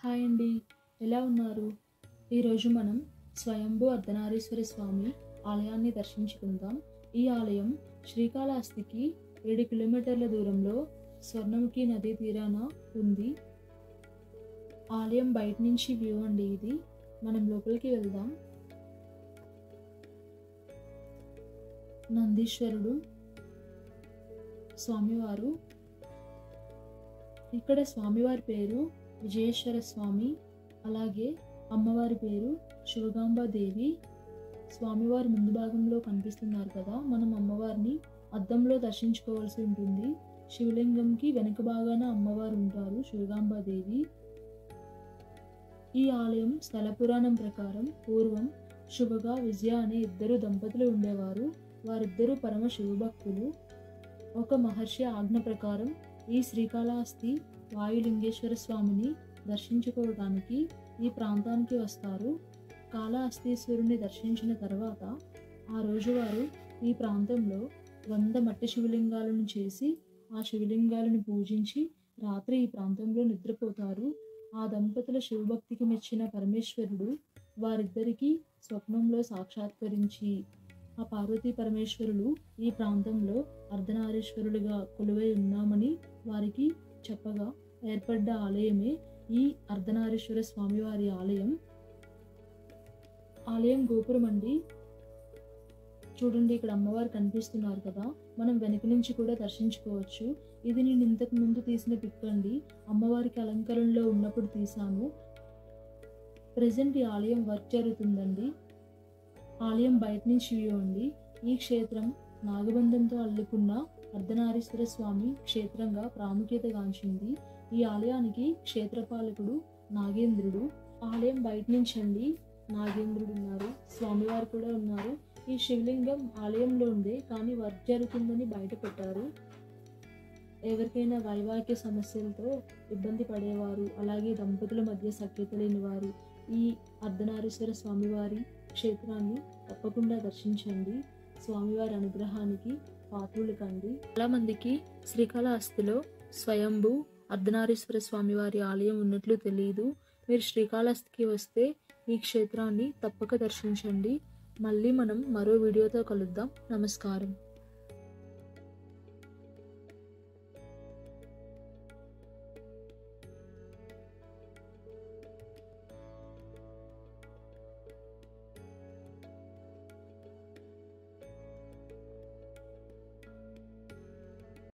Hi అండి, ఎలా ఉన్నారు? ఈరోజు మనం స్వయంభూ అర్ధనారీశ్వర స్వామి ఆలయాన్ని దర్శించుకుందాం. ఈ ఆలయం శ్రీకాళహస్తికి 7 కిలోమీటర్ల దూరంలో స్వర్ణముఖి నదీ తీరాన ఉంది. ఆలయం బయట నుంచి వ్యూ అండి ఇది. మనం లోపలికి వెళ్దాం. నందీశ్వరుడు స్వామివారు. ఇక్కడ స్వామివారి పేరు విజయేశ్వర స్వామి, అలాగే అమ్మవారి పేరు శివగాంబాదేవి. స్వామివారి ముందు భాగంలో కనిపిస్తున్నారు కదా, మనం అమ్మవారిని అద్దంలో దర్శించుకోవాల్సి ఉంటుంది. శివలింగంకి వెనుక భాగాన అమ్మవారు ఉంటారు, శివగాంబాదేవి. ఈ ఆలయం స్థల పురాణం ప్రకారం పూర్వం శుభగా విజయ అనే ఇద్దరు దంపతులు ఉండేవారు. వారిద్దరూ పరమ శివభక్తులు. ఒక మహర్షి ఆజ్ఞ ప్రకారం ఈ శ్రీకాళహస్తి వాయులింగేశ్వర స్వామిని దర్శించుకోవడానికి ఈ ప్రాంతానికి వస్తారు. కాళహస్తీశ్వరుని దర్శించిన తర్వాత ఆ రోజు వారు ఈ ప్రాంతంలో 100 మట్టి శివలింగాలను చేసి ఆ శివలింగాలను పూజించి రాత్రి ఈ ప్రాంతంలో నిద్రపోతారు. ఆ దంపతుల శివభక్తికి మెచ్చిన పరమేశ్వరుడు వారిద్దరికీ స్వప్నంలో సాక్షాత్కరించి ఆ పార్వతీ పరమేశ్వరులు ఈ ప్రాంతంలో అర్ధనారీశ్వరులుగా కొలువై ఉన్నామని వారికి చెప్పగా ఏర్పడ్డ ఆలయమే ఈ అర్ధనారీశ్వర స్వామివారి ఆలయం. ఆలయం గోపురం అండి. చూడండి, ఇక్కడ అమ్మవారు కనిపిస్తున్నారు కదా, మనం వెనక నుంచి కూడా దర్శించుకోవచ్చు. ఇది నేను ఇంతకు ముందు తీసిన పిక్ అండి, అమ్మవారికి అలంకరణలో ఉన్నప్పుడు తీసాను. ప్రజెంట్ ఈ ఆలయం వర్క్ జరుగుతుందండి. ఆలయం బయట నుంచి వ్యూ అండి. ఈ క్షేత్రం నాగబంధంతో అల్లుకున్న అర్ధనారీశ్వర స్వామి క్షేత్రంగా ప్రాముఖ్యతగాంచింది. ఈ ఆలయానికి క్షేత్రపాలకుడు నాగేంద్రుడు. ఆలయం బయట నుంచి అండి నాగేంద్రుడు ఉన్నారు, స్వామివారు కూడా ఉన్నారు. ఈ శివలింగం ఆలయంలో ఉండే కానీ వర్క్ జరుగుతుందని బయట పెట్టారు. ఎవరికైనా వైవాహిక సమస్యలతో ఇబ్బంది పడేవారు, అలాగే దంపతుల మధ్య సఖ్యత లేని వారు ఈ అర్ధనారీశ్వర స్వామివారి క్షేత్రాన్ని తప్పకుండా దర్శించండి. స్వామివారి అనుగ్రహానికి పాత్రులు కండి. చాలా మందికి శ్రీకాళహస్తిలో స్వయంభూ అర్ధనారీశ్వర స్వామివారి ఆలయం ఉన్నట్లు తెలియదు. మీరు శ్రీకాళహస్తికి వస్తే ఈ క్షేత్రాన్ని తప్పక దర్శించండి. మళ్ళీ మనం మరో వీడియోతో కలుద్దాం. నమస్కారం.